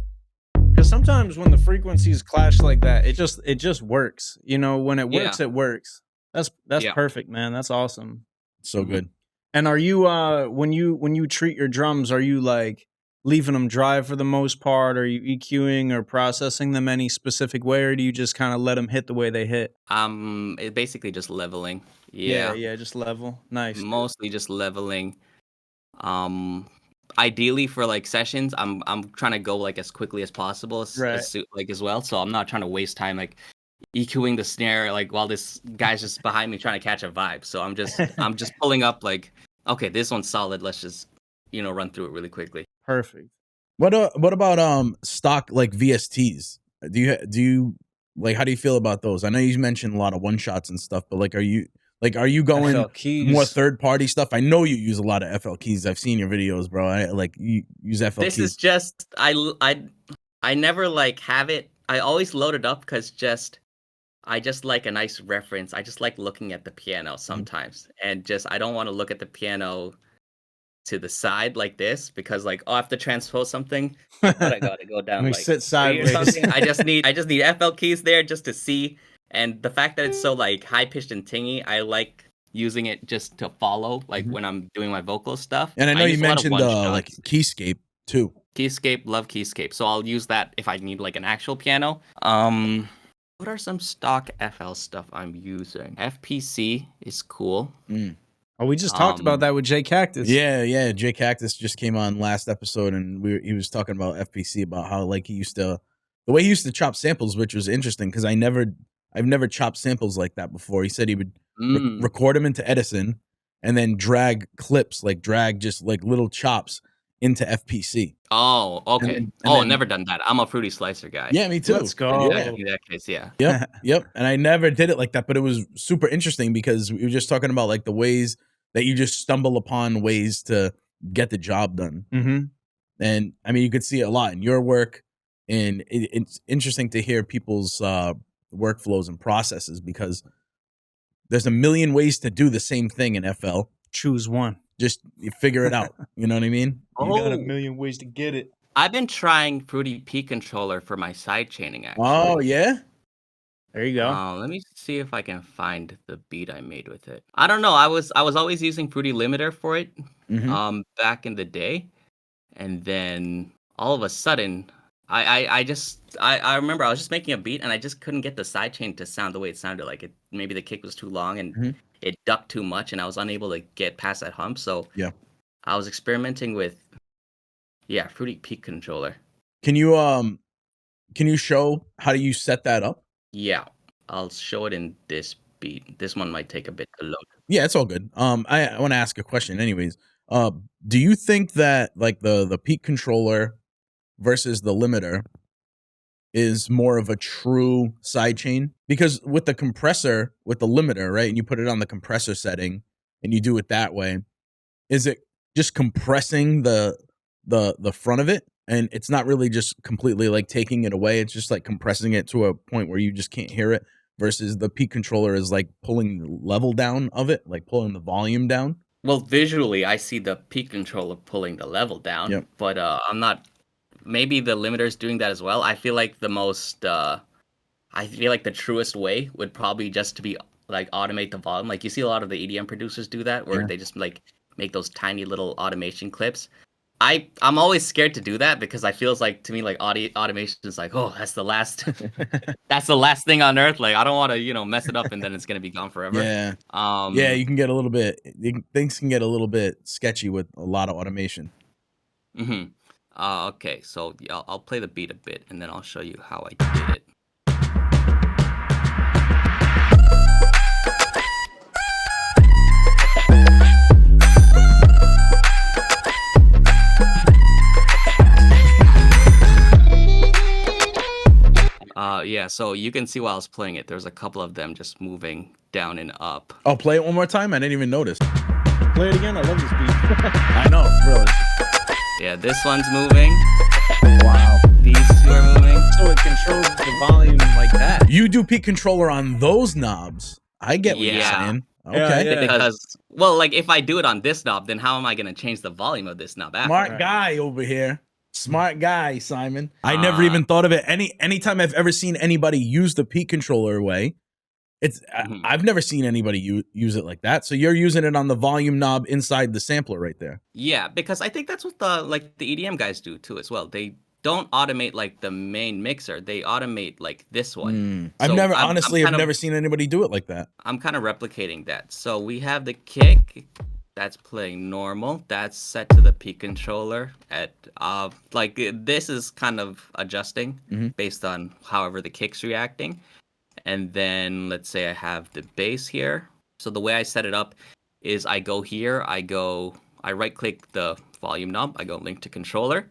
B: Because sometimes when the frequencies clash like that, it just works. When it works, it works. That's perfect, man. That's awesome.
A: So good.
B: And are you when you treat your drums, are you like leaving them dry for the most part? Are you EQing or processing them any specific way, or do you just kind of let them hit the way they hit?
C: It's basically just leveling. Yeah,
B: just level. Nice.
C: Mostly just leveling. Ideally for like sessions, I'm trying to go like as quickly as possible, as well. So I'm not trying to waste time like EQing the snare like while this guy's just behind me trying to catch a vibe. So I'm just pulling up like, okay, this one's solid. Let's just run through it really quickly.
B: Perfect.
A: What about stock like VSTs? Do you like, how do you feel about those? I know you mentioned a lot of one shots and stuff, but like are you going more third party stuff? I know you use a lot of FL keys. I've seen your videos, bro. You use FL keys.
C: This is just I never like have it. I always load it up because I just like a nice reference. I just like looking at the piano sometimes, and I don't want to look at the piano to the side like this because like I have to transpose something, but I gotta go down like
B: sit sideways.
C: Or something. I just need FL keys there just to see. And the fact that it's so like high pitched and tingy, I like using it just to follow, like when I'm doing my vocal stuff.
A: And I know you mentioned like Keyscape too.
C: Keyscape, love Keyscape. So I'll use that if I need like an actual piano. What are some stock FL stuff I'm using? FPC is cool.
B: Oh, we just talked about that with Jay Cactus.
A: Yeah. Jay Cactus just came on last episode, and he was talking about FPC, about how like the way he used to chop samples, which was interesting because I've never chopped samples like that before. He said he would record them into Edison and then drag clips, like drag just like little chops into FPC.
C: Oh, okay.
A: Then,
C: never done that. I'm a Fruity Slicer guy.
A: Yeah, me too.
B: Let's go.
C: Yeah, in that case, yeah.
A: Yep. And I never did it like that, but it was super interesting because we were just talking about like the ways that you just stumble upon ways to get the job done.
B: Mm-hmm.
A: And I mean, you could see it a lot in your work, and it's interesting to hear people's workflows and processes because there's a million ways to do the same thing in FL.
B: Choose one.
A: Just you figure it out. You know what I mean?
B: You got a million ways to get it.
C: I've been trying Fruity Peak Controller for my sidechaining, actually.
A: Oh, yeah?
B: There you go.
C: Let me see if I can find the beat I made with it. I don't know. I was always using Fruity Limiter for it back in the day. And then all of a sudden, I remember I was just making a beat and I just couldn't get the sidechain to sound the way it sounded. Like maybe the kick was too long and it ducked too much and I was unable to get past that hump. So I was experimenting with Fruity Peak Controller.
A: Can you show how do you set that up?
C: Yeah, I'll show it in this beat. This one might take a bit to load.
A: Yeah, it's all good. I want to ask a question anyways. Do you think that like the peak controller versus the limiter is more of a true sidechain? Because with the compressor, with the limiter, right, and you put it on the compressor setting and you do it that way, is it just compressing the front of it? And it's not really just completely like taking it away. It's just like compressing it to a point where you just can't hear it, versus the peak controller is like pulling the level down of it, like pulling the volume down.
C: Well, visually, I see the peak controller pulling the level down, but I'm not. Maybe the limiter is doing that as well. I feel like the truest way would probably just to be like automate the volume. Like you see a lot of the EDM producers do that, where they just like make those tiny little automation clips. I'm always scared to do that because I feels like to me like automation is like, oh, that's the last thing on earth. Like I don't want to mess it up and then it's gonna be gone forever.
A: Yeah. You can get a little bit. Things can get a little bit sketchy with a lot of automation.
C: Okay, so I'll play the beat a bit and then I'll show you how I did it. So you can see while I was playing it, there's a couple of them just moving down and up.
A: Oh, play it one more time? I didn't even notice.
B: Play it again. I love this beat.
A: I know, really.
C: Yeah, this one's moving.
A: Wow.
C: These two are moving.
B: So it controls the volume like that.
A: You do peak controller on those knobs. I get what you're saying. Okay.
B: Yeah.
C: Because, well, like if I do it on this knob, then how am I going to change the volume of this knob after?
A: Smart guy over here. Smart guy, Simon. I never even thought of it. Anytime I've ever seen anybody use the peak controller way, I've never seen anybody use it like that. So you're using it on the volume knob inside the sampler right there.
C: Yeah, because I think that's what the EDM guys do too as well. They don't automate like the main mixer. They automate like this one.
A: So I've never seen anybody do it like that.
C: I'm kind of replicating that. So we have the kick. That's playing normal. That's set to the peak controller at this is kind of adjusting based on however the kick's reacting. And then let's say I have the bass here. So the way I set it up is I go here, I right click the volume knob, I go link to controller.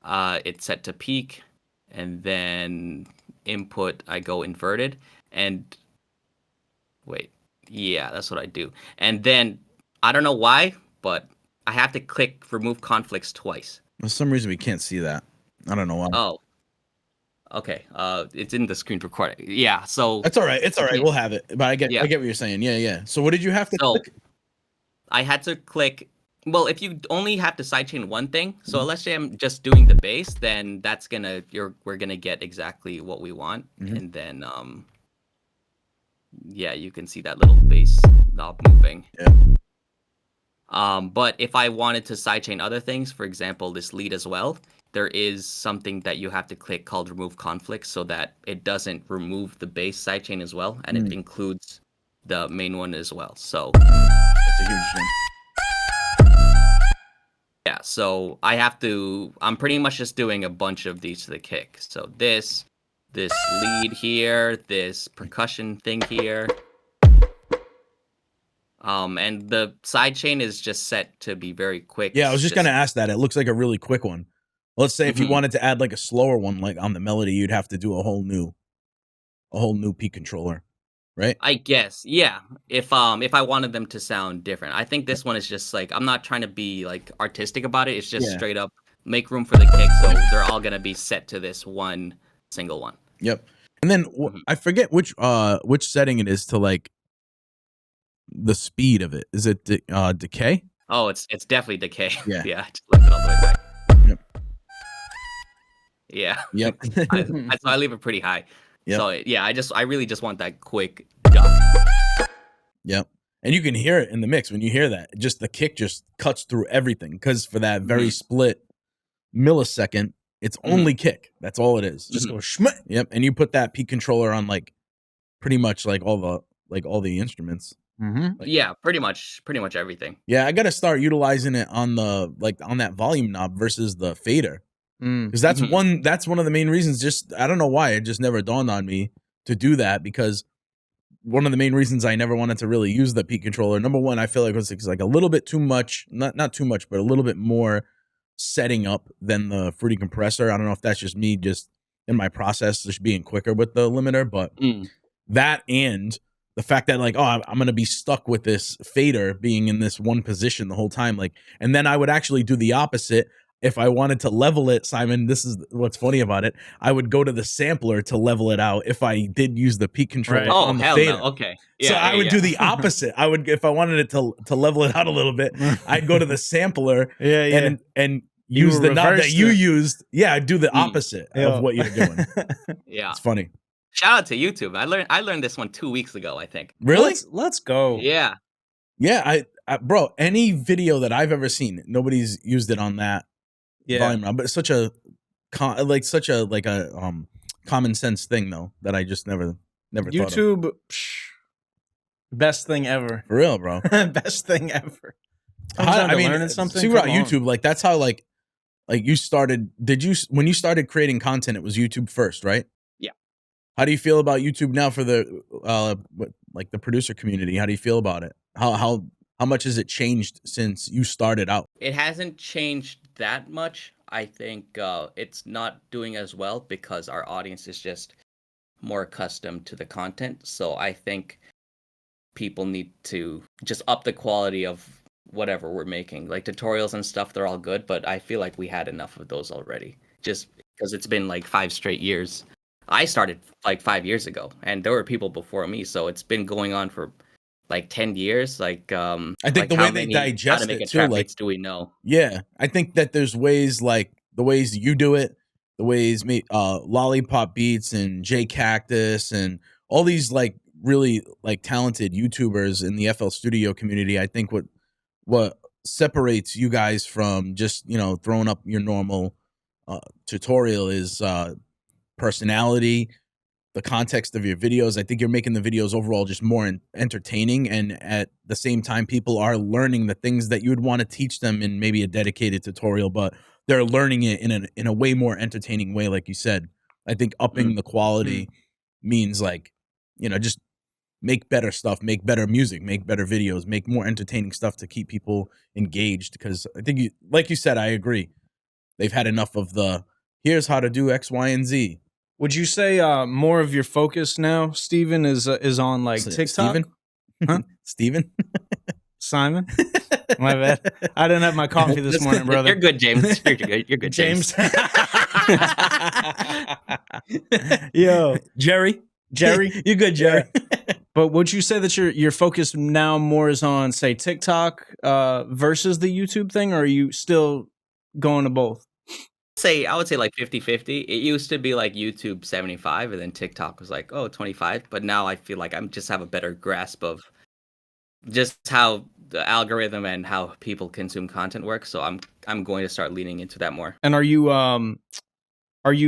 C: It's set to peak, and then input I go inverted, and wait, yeah, that's what I do. And then I don't know why, but I have to click remove conflicts twice.
A: For some reason we can't see that. I don't know why.
C: Oh. Okay. It's in the screen recording. Yeah, so
A: It's all right. We'll have it. But I get what you're saying. Yeah. So what did you have to click?
C: I had to click. Well, if you only have to sidechain one thing, so let's say I'm just doing the bass, then we're gonna get exactly what we want, and then you can see that little bass knob moving.
A: Yeah.
C: But if I wanted to sidechain other things, for example, this lead as well, there is something that you have to click called remove conflicts so that it doesn't remove the base sidechain as well, and it includes the main one as well. So
A: That's a huge thing.
C: yeah, so I'm pretty much just doing a bunch of these to the kick. So this lead here, this percussion thing here. And the sidechain is just set to be very quick.
A: Yeah, I was just gonna ask that. It looks like a really quick one. Let's say if you wanted to add like a slower one, like on the melody, you'd have to do a whole new P controller, right?
C: I guess, yeah. If I wanted them to sound different, I think this one is just like, I'm not trying to be like artistic about it. It's just straight up make room for the kick, so they're all gonna be set to this one single one.
A: Yep. And then I forget which setting it is to like the speed of it. Is it decay?
C: Oh, it's definitely decay.
A: Yeah.
C: Yeah. Just left it all the way back.
A: Yep.
C: Yeah.
A: Yep.
C: So I leave it pretty high.
A: Yep.
C: So yeah, I really just want that quick jump.
A: Yep. And you can hear it in the mix when you hear that. Just the kick just cuts through everything because for that very split millisecond, it's only kick. That's all it is. Just go schmut. Yep. And you put that P controller on like pretty much like all the instruments.
C: Yeah, pretty much everything.
A: Yeah, I gotta start utilizing it on on that volume knob versus the fader. Because that's one of the main reasons. Just I don't know why it just never dawned on me to do that, because one of the main reasons I never wanted to really use the P controller, number one, I feel like it's like a little bit too much, not too much, but a little bit more setting up than the Fruity compressor. I don't know if that's just me just in my process just being quicker with the limiter, but that and the fact that like, oh, I'm going to be stuck with this fader being in this one position the whole time. Like, and then I would actually do the opposite. If I wanted to level it, Simon, this is what's funny about it. I would go to the sampler to level it out if I did use the P controller on the fader.
C: No. Okay.
A: Yeah, so I would do the opposite. I would, if I wanted it to level it out a little bit, I'd go to the sampler and use the knob that you used. Yeah, I'd do the opposite of what you're doing.
C: Yeah.
A: It's funny.
C: Shout out to YouTube. I learned this one 2 weeks ago, I think.
A: Really?
B: Let's go.
C: Yeah.
A: Yeah, I bro, any video that I've ever seen, nobody's used it on that volume knob, but it's such a common sense thing though that I just never
B: YouTube,
A: thought of.
B: Best thing ever.
A: For real, bro.
B: Best thing ever.
A: I mean, learning something. See about YouTube, like that's how like you started. When you started creating content, it was YouTube first, right? How do you feel about YouTube now for the like the producer community? How do you feel about it? How much has it changed since you started out?
C: It hasn't changed that much. I think it's not doing as well because our audience is just more accustomed to the content. So I think people need to just up the quality of whatever we're making. Like tutorials and stuff, they're all good, but I feel like we had enough of those already. Just because it's been like 5 straight years. I started like 5 years ago, and there were people before me, so it's been going on for like 10 years. Like, I
A: think
C: like
A: the way they digest it too, like,
C: do we know?
A: Yeah, I think that there's ways like the ways you do it, the ways Lollipop Beats and J Cactus and all these like really like talented YouTubers in the FL Studio community. I think what separates you guys from just throwing up your normal tutorial is personality, the context of your videos. I think you're making the videos overall just more entertaining, and at the same time people are learning the things that you would want to teach them in maybe a dedicated tutorial, but they're learning it in a way more entertaining way. Like you said, I think upping the quality means like just make better stuff, make better music, make better videos, make more entertaining stuff to keep people engaged, because I think like you said, I agree, they've had enough of the here's how to do X, Y, and Z.
B: Would you say more of your focus now, Steven, is on like TikTok?
A: Steven?
B: Huh?
A: Steven?
B: Simon? My bad. I didn't have my coffee this morning, brother.
C: You're good, James. You're good. You're good, James.
B: Yo,
A: Jerry.
B: You're good, Jerry.
A: Yeah.
B: But would you say that your focus now more is on, say, TikTok versus the YouTube thing, or are you still going to both?
C: I would say like 50-50. It used to be like YouTube 75 and then TikTok was like 25, but now I feel like I'm just have a better grasp of just how the algorithm and how people consume content works. So I'm going to start leaning into that more.
B: And are you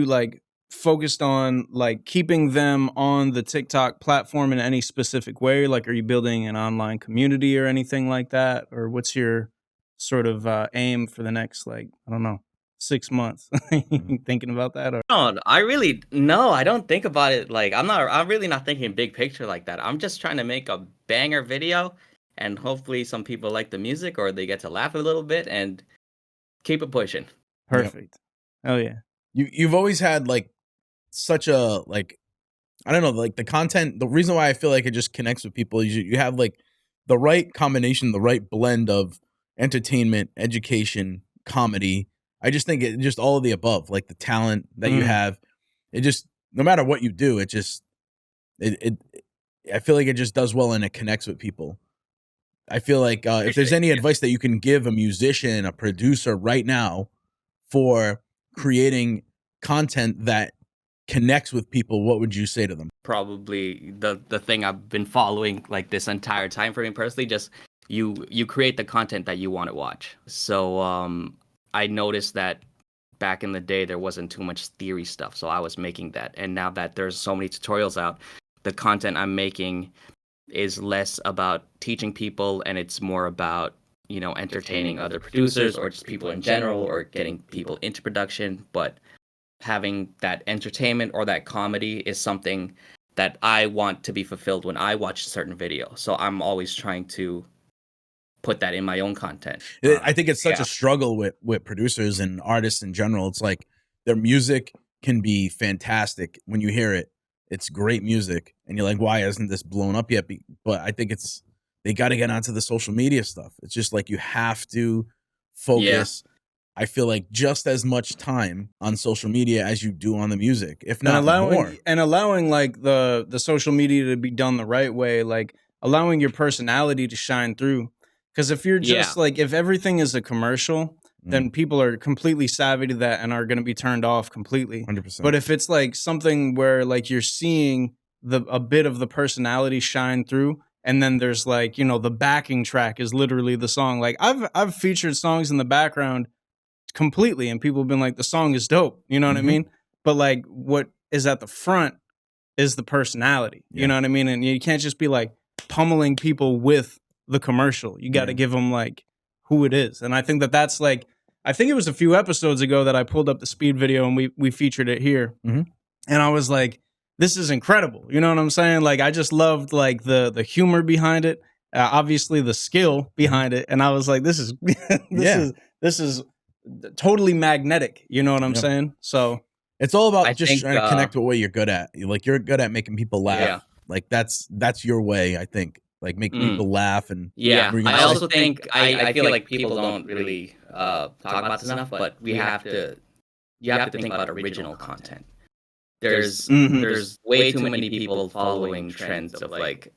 B: like focused on like keeping them on the TikTok platform in any specific way? Like, are you building an online community or anything like that? Or what's your sort of aim for the next, like, I don't know, 6 months? Thinking about that? Or?
C: No, I don't think about it. Like, I'm really not thinking big picture like that. I'm just trying to make a banger video, and hopefully some people like the music or they get to laugh a little bit and keep it pushing.
B: Perfect. Oh yeah.
A: You've always had like such a, like, I don't know, like the content, the reason why I feel like it just connects with people is you have like the right combination, the right blend of entertainment, education, comedy. I just think it just all of the above, like the talent that you have. It just, no matter what you do, it just I feel like it just does well and it connects with people. I feel like if there's any advice that you can give a musician, a producer right now for creating content that connects with people, what would you say to them?
C: Probably the thing I've been following like this entire time for me personally, just you create the content that you want to watch. So I noticed that back in the day there wasn't too much theory stuff, so I was making that. And now that there's so many tutorials out, the content I'm making is less about teaching people and it's more about, you know, entertaining other producers or just people in general or getting people into production. But having that entertainment or that comedy is something that I want to be fulfilled when I watch a certain video. So I'm always trying to put that in my own content.
A: I think it's such a struggle with producers and artists in general. It's like their music can be fantastic when you hear it. It's great music. And you're like, why hasn't this blown up yet? But I think they got to get onto the social media stuff. It's just like you have to focus. I feel like just as much time on social media as you do on the music, if not more.
B: And allowing like the social media to be done the right way, like allowing your personality to shine through. Because if you're just like, if everything is a commercial, then people are completely savvy to that and are going to be turned off completely.
A: 100%.
B: But if it's like something where like you're seeing a bit of the personality shine through, and then there's like, you know, the backing track is literally the song. Like I've featured songs in the background completely and people have been like, the song is dope, you know what I mean? But like what is at the front is the personality, you know what I mean? And you can't just be like pummeling people with the commercial. You got to give them like who it is. And I think that's like, I think it was a few episodes ago that I pulled up the Speed video and we featured it here. And I was like, this is incredible, you know what I'm saying? Like I just loved like the humor behind it, obviously the skill behind it, and I was like, this is this is totally magnetic, you know what I'm saying? So
A: it's all about just trying to connect with what you're good at. Like you're good at making people laugh. Like that's your way, I think. Like make people laugh and
C: I also think I feel like people don't really talk about this enough, but you have to think about original content. There's way too many people following trends of like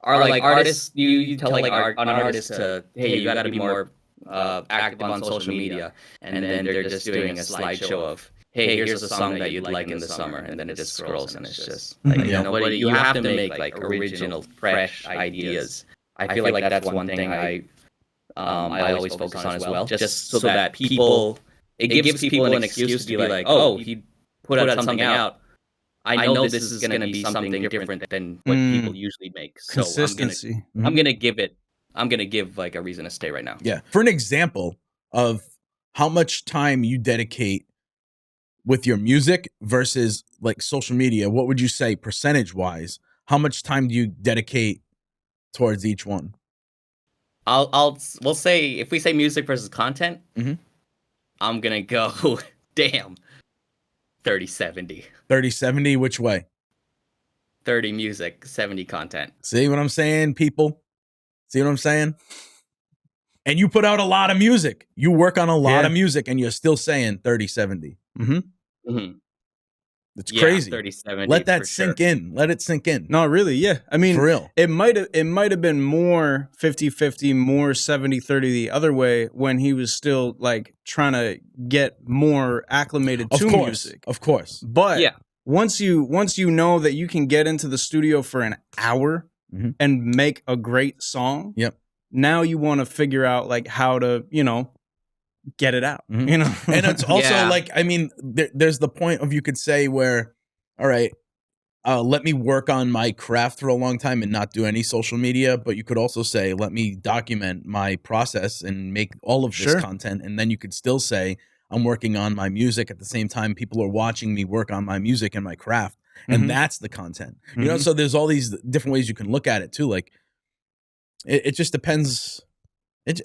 C: artists. You tell like an artist to, hey, you got to be more active on social media, and then they're just doing a slideshow of, hey, here's a song that you'd like in the summer, and then it just scrolls and it's just like, you know, but you have to make like original, fresh ideas. I feel like that's one thing I always focus on as well, just so that people, it gives people an excuse to be like, oh, he put out something out. I know this is going to be something different than what people usually make. So
B: consistency.
C: I'm going to give like a reason to stay right now.
A: Yeah. For an example of how much time you dedicate with your music versus like social media, what would you say percentage wise? How much time do you dedicate towards each one?
C: We'll say, if we say music versus content, I'm going to go, 30-70.
A: 30-70, which way?
C: 30 music, 70 content.
A: See what I'm saying, people? See what I'm saying? And you put out a lot of music. You work on a lot of music, and you're still saying 30-70. It's crazy.
C: 30-70.
A: Let that sink in. Let it sink in.
B: No, really, yeah. I mean,
A: for real.
B: It might have been more 50-50, more 70-30 the other way when he was still like trying to get more acclimated to music.
A: Of course.
B: But once you know that you can get into the studio for an hour and make a great song, now you want to figure out like how to, you know, get it out,
A: Mhm.
B: you know?
A: And it's also
C: Yeah.
A: like, I mean, there's the point of, you could say where, all right, let me work on my craft for a long time and not do any social media. But you could also say, let me document my process and make all of this
B: Sure.
A: content. And then you could still say, I'm working on my music at the same time. People are watching me work on my music and my craft. And
B: Mhm.
A: that's the content, you know?
B: Mhm.
A: So there's all these different ways you can look at it too. Like it just depends.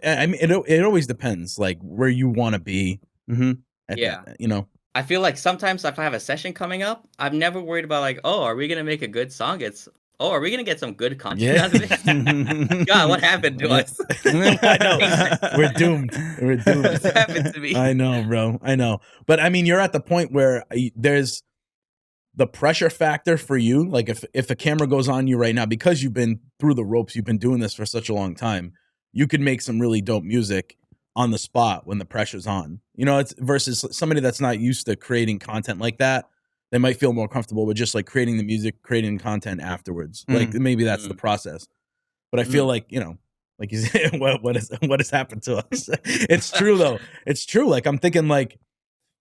A: I mean, it always depends like where you want to be
B: Mhm.
A: at
C: Yeah.
A: that, you know?
C: I feel like sometimes if I have a session coming up, I'm never worried about like, oh, are we gonna make a good song? It's, oh, are we gonna get some good content
A: Yeah.
C: out of this? God, what happened to
A: Yeah.
C: us?
A: I know. We're doomed. We're doomed.
C: What's happened to me?
A: I know, bro. I know. But I mean, you're at the point where there's the pressure factor for you. Like if a camera goes on you right now, because you've been through the ropes, you've been doing this for such a long time, you could make some really dope music on the spot when the pressure's on. You know, it's versus somebody that's not used to creating content like that. They might feel more comfortable with just like creating the music, creating content afterwards. Like maybe that's the process. But I feel like, you know, like you said, what has happened to us? It's true though. It's true. Like I'm thinking like,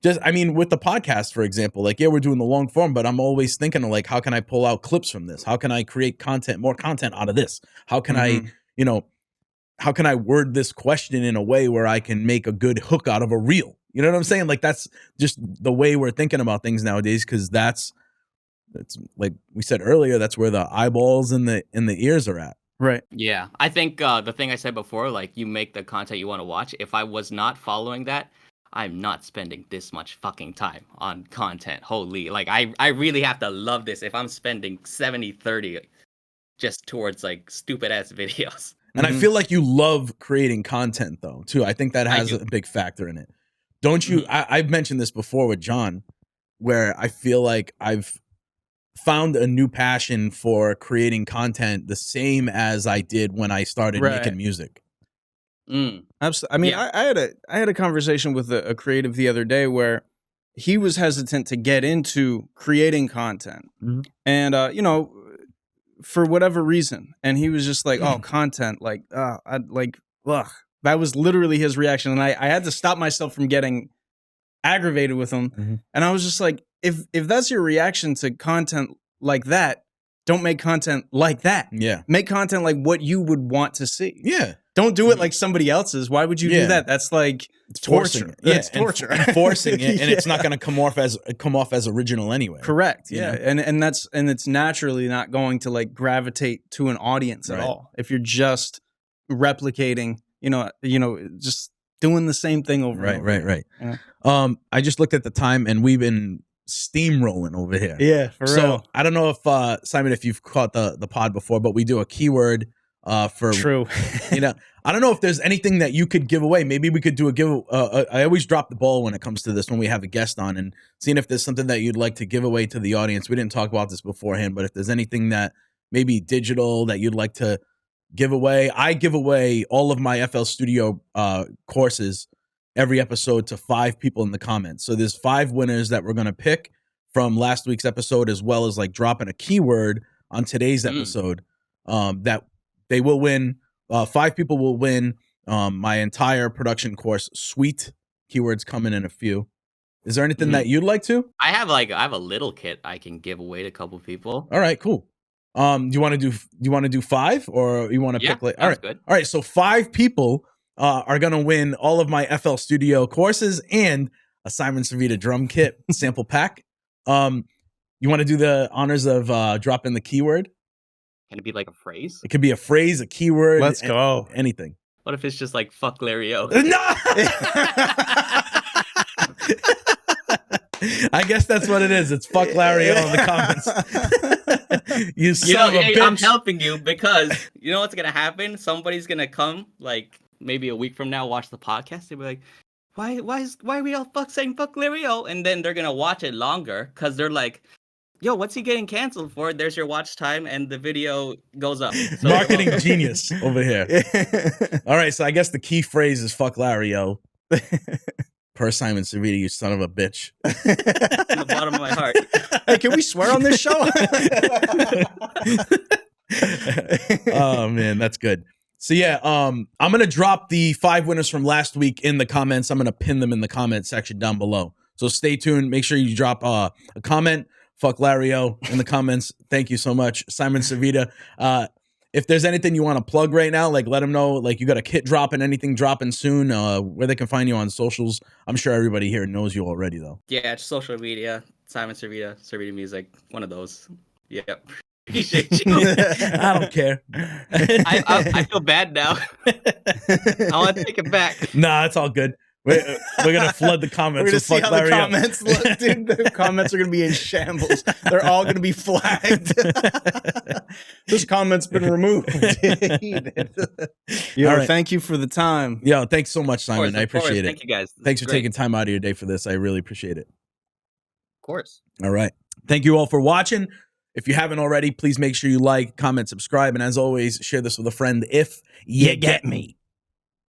A: just, I mean, with the podcast, for example, like, yeah, we're doing the long form, but I'm always thinking of like, how can I pull out clips from this? How can I create content, more content out of this? How can I, you know, how can I word this question in a way where I can make a good hook out of a reel? You know what I'm saying? Like that's just the way we're thinking about things nowadays, because that's like we said earlier, that's where the eyeballs and the ears are at.
B: Right.
C: Yeah, I think the thing I said before, like you make the content you want to watch. If I was not following that, I'm not spending this much fucking time on content. Holy, like I really have to love this if I'm spending 70-30 just towards like stupid ass videos.
A: And I feel like you love creating content though, too. I think that has a big factor in it. Don't you? I've mentioned this before with John, where I feel like I've found a new passion for creating content the same as I did when I started making music.
B: Absolutely. I mean, I had a conversation with a creative the other day where he was hesitant to get into creating content, and you know, for whatever reason, and he was just like, "Oh, content, like, I'd like, ugh." That was literally his reaction, and I had to stop myself from getting aggravated with him, and I was just like, if that's your reaction to content like that, don't make content like that.
A: Yeah,
B: make content like what you would want to see.
A: Yeah.
B: Don't do it like somebody else's. Why would you do that? That's like torture. It's torture.
A: And forcing it, and it's not going to come off as original anyway.
B: Correct.
A: You
B: Yeah,
A: know?
B: and it's naturally not going to like gravitate to an audience at all if you're just replicating. You know, just doing the same thing over. and over.
A: Right.
B: Yeah.
A: I just looked at the time, and we've been steamrolling over here.
B: Yeah, for real.
A: I don't know if Simon, if you've caught the pod before, but we do a keyword. For
B: True.
A: You know, I don't know if there's anything that you could give away. Maybe we could do I always drop the ball when it comes to this when we have a guest on, and seeing if there's something that you'd like to give away to the audience. We didn't talk about this beforehand, but if there's anything that maybe digital that you'd like to give away, I give away all of my FL Studio courses every episode to 5 people in the comments. So there's 5 winners that we're going to pick from last week's episode, as well as like dropping a keyword on today's episode that they will win. 5 people will win my entire production course suite. Keywords coming in a few. Is there anything that you'd like to?
C: I have a little kit I can give away to a couple people.
A: All right, cool. Do you want to do 5, or you want to pick like? All right,
C: good.
A: All right. So 5 people are gonna win all of my FL Studio courses and a Simon Servida drum kit sample pack. You want to do the honors of dropping the keyword?
C: Can it be like a phrase?
A: It could be a phrase, a keyword.
B: Let's go.
A: Anything.
C: What if it's just like fuck Larry Ohh?
A: No. I guess that's what it is. It's fuck Larry Ohh in the comments. You son of a bitch.
C: I'm helping you because you know what's gonna happen? Somebody's gonna come like maybe a week from now, watch the podcast. They'll be like, why are we all saying fuck Larry Ohh? And then they're gonna watch it longer because they're like, yo, what's he getting canceled for? There's your watch time, and the video goes up. So
A: marketing genius over here. All right, so I guess the key phrase is "fuck Larry Ohh." Per Simon Servida, you son of a bitch.
C: from the bottom of my heart.
B: Hey, can we swear on this show?
A: Oh man, that's good. So yeah, I'm gonna drop the 5 winners from last week in the comments. I'm gonna pin them in the comment section down below. So stay tuned. Make sure you drop a comment. Fuck Larry Ohh in the comments. Thank you so much, Simon Servida. If there's anything you want to plug right now, like let them know. Like you got a kit dropping, anything dropping soon. Where they can find you on socials. I'm sure everybody here knows you already though.
C: Yeah, it's social media. Simon Servida, Servida Music, one of those. Yep. Appreciate you.
A: I don't care.
B: I
C: feel bad now. I want to take it back.
A: Nah, it's all good. We're gonna flood the comments.
B: We're gonna see how the comments look, dude. The comments are gonna be in shambles. They're all gonna be flagged. This comment's been removed. Yo,
A: right.
B: Thank you for the time.
A: Yo, thanks so much, Simon. I appreciate it.
C: Thank you, guys.
A: Thanks for taking time out of your day for this. I really appreciate it.
C: Of course.
A: All right. Thank you all for watching. If you haven't already, please make sure you like, comment, subscribe, and as always, share this with a friend if you get me.